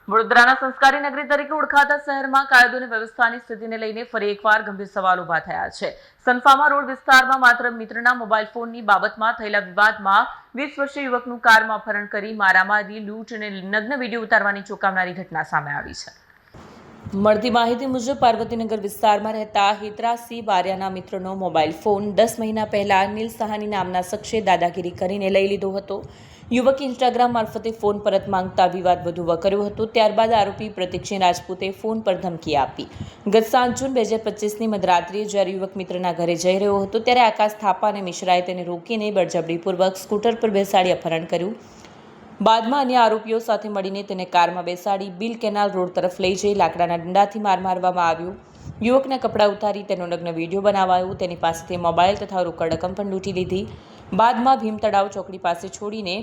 વડોદરાના સંસ્કારી નગરી તરીકે ઓળખાતા શહેરમાં કાયદો અને વ્યવસ્થાની સ્થિતિને લઈને ફરી એકવાર ગંભીર સવાલ ઉભા થયા છે। સનફામા રોડ વિસ્તારમાં માત્ર મિત્રના મોબાઈલ ફોનની બાબતમાં થયેલા વિવાદમાં 20 વર્ષીય યુવકનું કારમાં અપહરણ કરી મારામારી, લૂંટ અને નગ્ન વિડીયો ઉતારવાની ચોંકાવનારી ઘટના સામે આવી છે। મળતી માહિતી મુજબ પાર્વતીનગર વિસ્તારમાં રહેતા હેતરાસિંહ બારિયાના મિત્રનો મોબાઈલ ફોન 10 મહિના પહેલા નીલ સહાની નામના શખ્સે દાદાગીરી કરીને લઈ લીધો હતો। યુવકે ઇન્સ્ટાગ્રામ મારફતે ફોન પરત માંગતા વિવાદ વધુ વકર્યો હતો। ત્યારબાદ આરોપી પ્રતિકસિંહ રાજપૂતે ફોન પર ધમકી આપી। ગત 7 જૂન 2025ની મધરાત્રિએ જ્યારે યુવક મિત્રના ઘરે જઈ રહ્યો હતો ત્યારે આકાશ થાપા અને મિશ્રાએ તેને રોકીને બળજબરીપૂર્વક સ્કૂટર પર બેસાડી અપહરણ કર્યું। બાદમાં અન્ય આરોપીઓ સાથે મળીને તેને કારમાં બેસાડી બિલ કેનાલ રોડ તરફ લઈ જઈ લાકડાના ડંડાથી માર મારવામાં આવ્યો। યુવકના કપડાં ઉતારી તેનો નગ્ન વિડીયો બનાવાયો। તેની પાસેથી મોબાઈલ તથા રોકડ રકમ પણ લૂંટી લીધી। બાદમાં ભીમ તળાવ ચોકડી પાસે છોડીને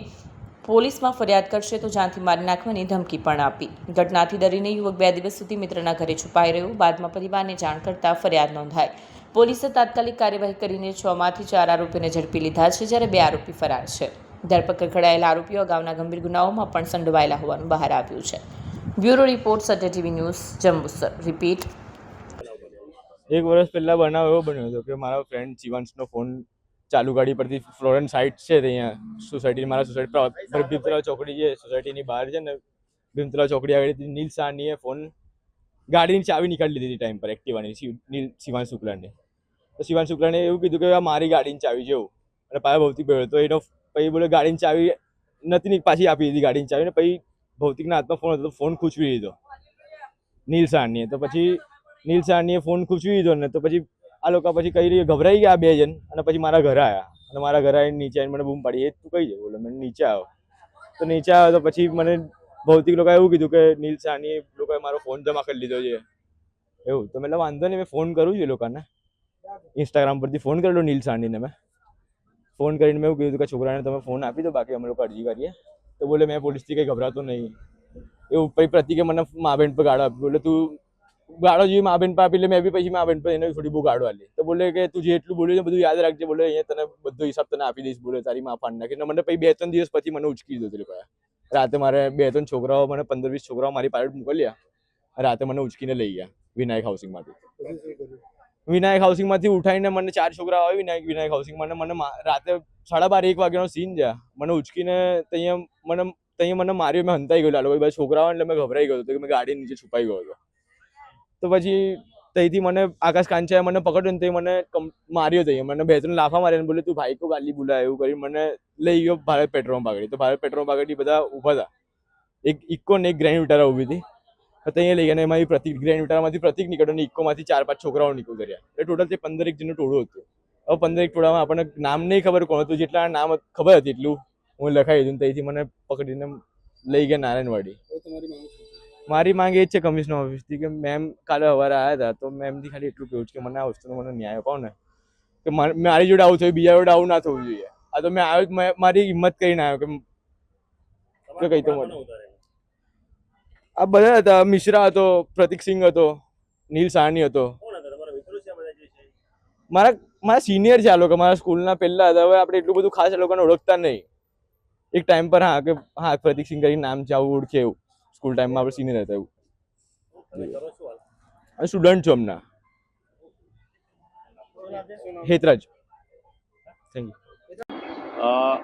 પોલીસમાં ફરિયાદ કરશે તો જાનથી મારી નાખવાની ધમકી પણ આપી। ઘટનાથી ડરીને યુવક 2 દિવસ સુધી મિત્રના ઘરે છુપાઈ રહ્યો। બાદમાં પરિવારને જાણ કરતા ફરિયાદ નોંધાઈ। પોલીસે તાત્કાલિક કાર્યવાહી કરીને 6 માંથી 4 આરોપીઓને ઝડપી લીધા છે, જ્યારે 2 આરોપી ફરાર છે। ધરપકડ કરાયેલા આરોપીઓ અગાઉના ગંભીર ગુનાઓમાં પણ સંડોવાયેલા હોવાનું બહાર આવ્યું છે। બ્યુરો રિપોર્ટ, સત્ય ટીવી ન્યૂઝ, જંબુસર। રિપીટ। એક વર્ષ પહેલાં બનાવ એવો બન્યો હતો કે મારા ફ્રેન્ડ શિવાંશનો ફોન ચાલુ ગાડી પરથી ફ્લોરન્સ સાઇટ છે અહીંયા સોસાયટી, મારા સોસાયટી પર ભીમતળાવ ચોકડી છે, સોસાયટીની બહાર છે ને ભીમતળાવ ચોકડી આગળ નીલ સાહનીએ ફોન ગાડીની ચાવી નીકાળી લીધી ટાઈમ પર એક્ટિવાની શિવાંશ શુક્લાને। તો શિવાંશ શુક્લાને એવું કીધું કે આ મારી ગાડીની ચાવી જેવું, અને પાછા ભૌતિક ગયો તો એનો પછી બોલે ગાડીની ચાવી નથી, પાછી આપી દીધી ગાડીની ચાવી ને પછી ભૌતિકના હાથમાં ફોન હતો તો ફોન ખૂંચવી લીધો નીલ સાહનીએ। તો પછી નીલ સાહનીએ ફોન ખૂંચવી દીધો ને તો પછી આ લોકો પછી કઈ રીતે ગભરાઈ ગયા 2 જણ, અને પછી મારા ઘરે આવ્યા અને મારા ઘરે આવીને નીચે આવીને મને બૂમ પાડી, એ તું કઈ છે બોલે। મને નીચે આવ્યો તો નીચે આવ્યો તો પછી મને ભૌતિક લોકોએ એવું કીધું કે નીલ સાહનીએ લોકોએ મારો ફોન જમા કરી લીધો છે એવું। તો મેં વાંધો નહીં, મેં ફોન કરું છું એ લોકોને, ઇન્સ્ટાગ્રામ પરથી ફોન કરેલો નીલ સાહનીને। મેં ફોન કરીને મેં એવું કીધું કે છોકરાને તમે ફોન આપી દો, બાકી અમે લોકો અરજી કરીએ। તો બોલે મેં પોલીસથી કંઈ ગભરાતો નહીં એવું। પછી પ્રતિકે મને મા બેન પર ગાળો આપી, બોલે તું ગાળો જેવી મા બેન પર આપી, એટલે મેં બી પછી મા બેન પર એને થોડી બહુ ગાળો આપી। તો બોલે કે તું જેટલું બોલ્યું છે બધું યાદ રાખજે, બોલે અહીંયા તને બધો હિસાબ તને આપી દઈશ, બોલે તારી મા ફાડ નાખી। મને પછી 2-3 દિવસ પછી મને ઉચકી દીધો લોકો રાતે। મારે 2-3 છોકરાઓ, મને 15-20 છોકરાઓ મારી પાછળ મોકલ્યા, રાતે મને ઉચકીને લઈ ગયા વિનાયક હાઉસિંગમાંથી। વિનાયક હાઉસિંગમાંથી ઉઠાઈને મને 4 છોકરાઓ આવી વિનાયક હાઉસિંગમાં, મને રાતે 12:30-1 વાગ્યાનો સીન છે। મને ઉચકીને ત્યાં મને માર્યો, મેં હંતાઈ ગયો। આ લોકો બધા છોકરાઓ એટલે મેં ગભરાઈ ગયો હતો કે મેં ગાડી નીચે છુપાઈ ગયો હતો। તો પછી ત્યાંથી મને આકાશ કાંચાએ મને પકડ્યો ને તે મને માર્યો હતો, મને 2-3 લાફા માર્યા, બોલે તું ભાઈ કો ગાલી બોલા એવું કરી મને લઈ ગયો ભારત પેટ્રોલ પંપ આગળ। તો ભારત પેટ્રોલ પંપ આગળ બધા ઊભા હતા, એક ઇક્કો ને એક ગ્રેન્ડ વિટારા ઊભી હતી, તો અહીંયા લઈ ગયા। અને એમાંથી પ્રતિક, ગ્રેન્ડ વિટારામાંથી પ્રતિક નીકળ્યો ને ઇક્કોમાંથી 4-5 છોકરાઓ નીકળ્યા। એટલે ટોટલ તે 15-1 જણનું ટોળું હતું। હવે 15-1 ટોળામાં આપણને નામ નહીં ખબર કોણ હતું, જેટલા નામ ખબર હતી એટલું હું લખાઈ દીધું। ત્યાંથી મને પકડીને લઈ ગયા નારાયણવાડી। મારી માંગ એ જ છે કમિશનર ઓફિસથી કે મેમ કાલે સવારે આવ્યા હતા, તો મેમથી ખાલી એટલું કહું છું કે મને આ વસ્તુનો મને ન્યાય અપાવો ને, કે મારી જોડે આવું થયું, બીજા જોડે આવું ના થવું જોઈએ। આ તો મેં આવ્યો, મારી હિંમત કરીને આવ્યો કે કઈ તો મને આ બધા હતા, મિશ્રા હતો, પ્રતિકસિંહ હતો, નીલ સાહની હતો, મારા સિનિયર છે આ લોકો, મારા સ્કૂલના પહેલા હતા। હવે આપણે એટલું બધું ખાસ આ લોકોને ઓળખતા નહીં। એક ટાઈમ પર હા કે હા પ્રતિકસિંહ કરીને નામ છે, આવું ઓળખે એવું, સ્કૂલ ટાઈમમાં આપણે સિનિયર હતા એવું। સ્ટુડન્ટ છું હમણાં, Hetraj. Thank you.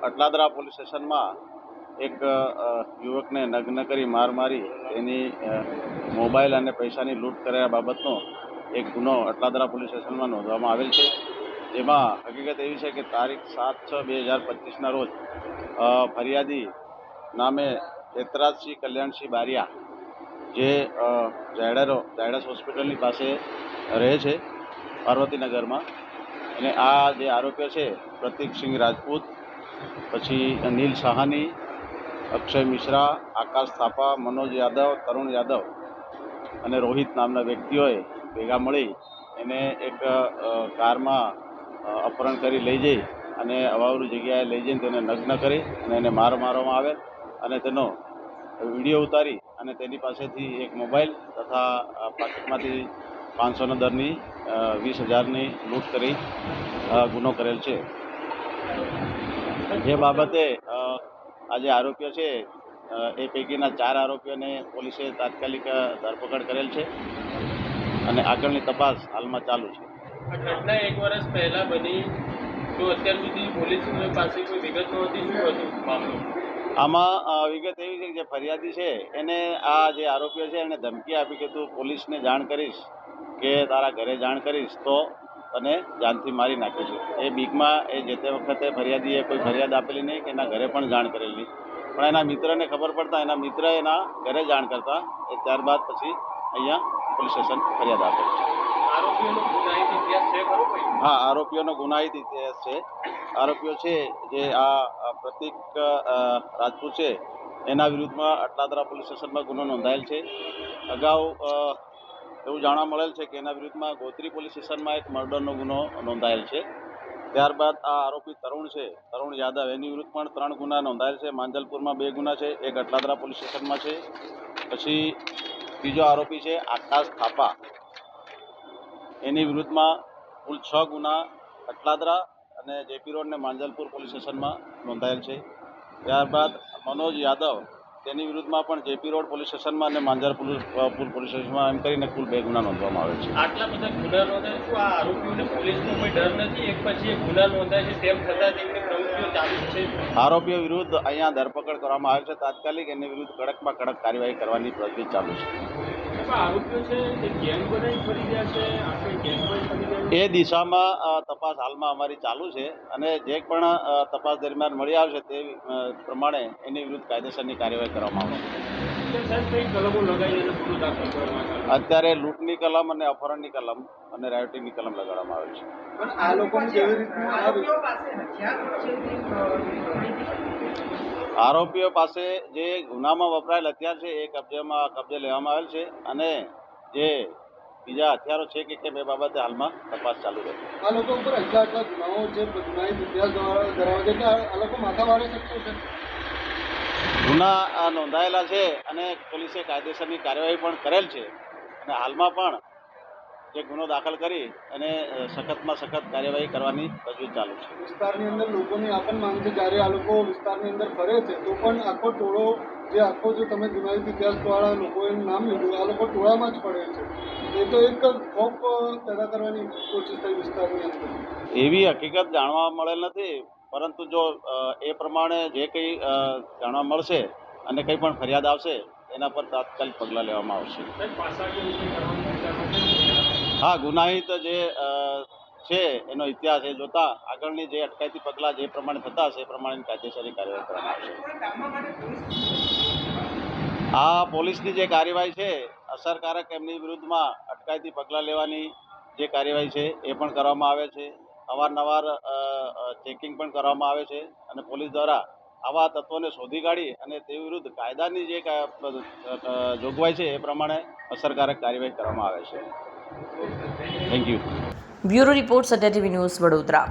Atladara police સ્ટેશનમાં એક યુવકને નગ્ન કરી માર મારી એની મોબાઈલ અને પૈસાની લૂંટ કર્યા બાબતનો એક ગુનો અટલાદરા પોલીસ સ્ટેશનમાં નોંધવામાં આવેલ છે। જેમાં હકીકત એવી છે કે તારીખ 7/6/2025ના રોજ ફરિયાદી નામે હેતરાજસિંહ કલ્યાણસિંહ બારિયા, જે ઝાયડસ હોસ્પિટલની પાસે રહે છે પાર્વતીનગરમાં, અને આ જે આરોપીઓ છે પ્રતિકસિંહ રાજપૂત, પછી નીલ સાહાની, અક્ષય મિશ્રા, આકાશ થાપા, મનોજ યાદવ, તરુણ યાદવ અને રોહિત નામના વ્યક્તિઓએ ભેગા મળી એને એક કારમાં અપહરણ કરી લઈ જઈ અને અવાવરૂ જગ્યાએ લઈ જઈને તેને નગ્ન કરી અને એને મારવામાં આવે અને તેનો વિડીયો ઉતારી અને તેની પાસેથી એક મોબાઈલ તથા પાકીટમાંથી 500ના દરની 20,000ની લૂંટ કરી ગુનો કરેલ છે। જે બાબતે આ જે આરોપીઓ છે એ પૈકીના 4 આરોપીઓને પોલીસે તાત્કાલિક ધરપકડ કરેલ છે અને આગળની તપાસ હાલમાં ચાલુ છે. આ ઘટના 1 વર્ષ પહેલા બની, તો અત્યાર સુધી પોલીસ પાસે કોઈ વિગત નહોતી. શું હતું મામલો? આમાં વિગત એવી છે કે જે ફરિયાદી છે એને આ જે આરોપીઓ છે એને ધમકી આપી કે તું પોલીસને જાણ કરીશ કે તારા ઘરે જાણ કરીશ તો તને જાનથી મારી નાખે છે. એ બીકમાં એ જે તે વખતે ફરિયાદીએ કોઈ ફરિયાદ આપેલી નહીં કે એના ઘરે પણ જાણ કરેલી નહીં, પણ એના મિત્રને ખબર પડતા એના મિત્રએ એના ઘરે જાણ કરતા એ ત્યારબાદ પછી અહીંયા પોલીસ સ્ટેશન ફરિયાદ આપે છે. આરોપીઓનો ગુનાહિત ઇતિહાસ છે ખરો કોઈ? હા, આરોપીઓનો ગુનાહિત ઇતિહાસ છે. આરોપીઓ છે જે આ પ્રતિક રાજપૂત છે એના વિરુદ્ધમાં અટલાદરા પોલીસ સ્ટેશનમાં ગુનો નોંધાયેલ છે. અગાઉ એવું જાણવા મળેલ છે કે એના વિરુદ્ધમાં ગોત્રી પોલીસ સ્ટેશનમાં એક મર્ડરનો ગુનો નોંધાયેલ છે. ત્યારબાદ આ આરોપી તરુણ યાદવ એની વિરુદ્ધ પણ 3 ગુના નોંધાયેલ છે. માંજલપુરમાં 2 ગુના છે, એક અટલાદરા પોલીસ સ્ટેશનમાં છે. પછી બીજો આરોપી છે આકાશ થાપા, એની વિરુદ્ધમાં કુલ 6 ગુના અટલાદરા અને જેપી રોડ અને માંજલપુર પોલીસ સ્ટેશનમાં નોંધાયેલ છે. ત્યારબાદ મનોજ યાદવ તેની વિરુદ્ધમાં પણ જેપી રોડ પોલીસ સ્ટેશનમાં અને માંજલપુર પોલીસ સ્ટેશનમાં એમ કરીને કુલ 2 ગુના નોંધવામાં આવે છે. આટલા બધા ગુના નોંધાય, શું આ આરોપીઓને પોલીસનો કોઈ ડર નથી? એક પછી એક ગુના નોંધાય છે, તેમ છતાં તેમની પ્રવૃત્તિઓ ચાલુ જ છે. આરોપીઓ વિરુદ્ધ અહીંયા ધરપકડ કરવામાં આવે છે. તાત્કાલિક એની વિરુદ્ધ કડકમાં કડક કાર્યવાહી કરવાની પ્રવૃત્તિ ચાલુ છે. આરોપીઓ છે એ ગેંગ બનાવી ફરી રહ્યા છે, આપણે ગેંગ બનાવી ફરી રહ્યા છે. એ દિશામાં તપાસ હાલમાં અમારી ચાલુ છે અને જે પણ તપાસ દરમિયાન મળી આવશે તે પ્રમાણે એની વિરુદ્ધ કાયદેસરની કાર્યવાહી કરવામાં આવશે. સાહેબ, કઈ કલમો લગાવી અને ગુનો દાખલ કરવામાં આવે? અત્યારે લૂંટની કલમ અને અપહરણની કલમ અને રાયોટિંગની કલમ લગાડવામાં આવે છે. પણ આ લોકોને કેવી રીતનું આરોપીઓ પાસે જે ગુનામાં વપરાયેલ હથિયાર છે એ કબજે લેવામાં આવેલ છે અને જે બીજા હથિયારો છે કે કેમ એ બાબતે હાલમાં તપાસ ચાલુ રહે. આ લોકો ઉપર આટલા ગુનાઓ છે, ગુનાહિત ઇતિહાસ ધરાવે છે કે આ લોકો માથા મારી શકશે છે? ગુના નોંધાયેલા છે અને પોલીસે કાયદેસરની કાર્યવાહી પણ કરેલ છે અને હાલમાં પણ જે ગુનો દાખલ કરી અને સખતમાં સખત કાર્યવાહી કરવાની તજવીજ ચાલુ છે. વિસ્તારની અંદર લોકોની આ પણ માંગ છે, જ્યારે આ લોકો વિસ્તારની અંદર ફરે છે તો પણ આખો ટોળો જે તમે ગુનાહિત ઇતિહાસવાળા લોકોએ નામ લીધું, આ લોકો ટોળામાં જ ફરે છે. એ તો એક ખોફ પેદા કરવાની કોશિશ થઈ વિસ્તારની અંદર. એવી હકીકત જાણવા મળેલ નથી, પરંતુ જો એ પ્રમાણે જે કંઈ જાણવા મળશે અને કંઈ પણ ફરિયાદ આવશે એના પર તાત્કાલિક પગલાં લેવામાં આવશે. હા, ગુનાહિત જે છે એનો ઇતિહાસ એ જોતા આગળની જે અટકાયતી પગલાં જે પ્રમાણે થતા હશે એ પ્રમાણે કાયદેસરની કાર્યવાહી કરવામાં આવશે. આ પોલીસની જે કાર્યવાહી છે અસરકારક એમની વિરુદ્ધમાં અટકાયતી પગલાં લેવાની જે કાર્યવાહી છે એ પણ કરવામાં આવે છે. અવારનવાર ચેકિંગ પણ કરવામાં આવે છે અને પોલીસ દ્વારા આવા તત્વોને શોધી કાઢી અને તે વિરુદ્ધ કાયદાની જે જોગવાઈ છે એ પ્રમાણે અસરકારક કાર્યવાહી કરવામાં આવે છે. Thank you. Bureau report, Satya TV news, Vadodara.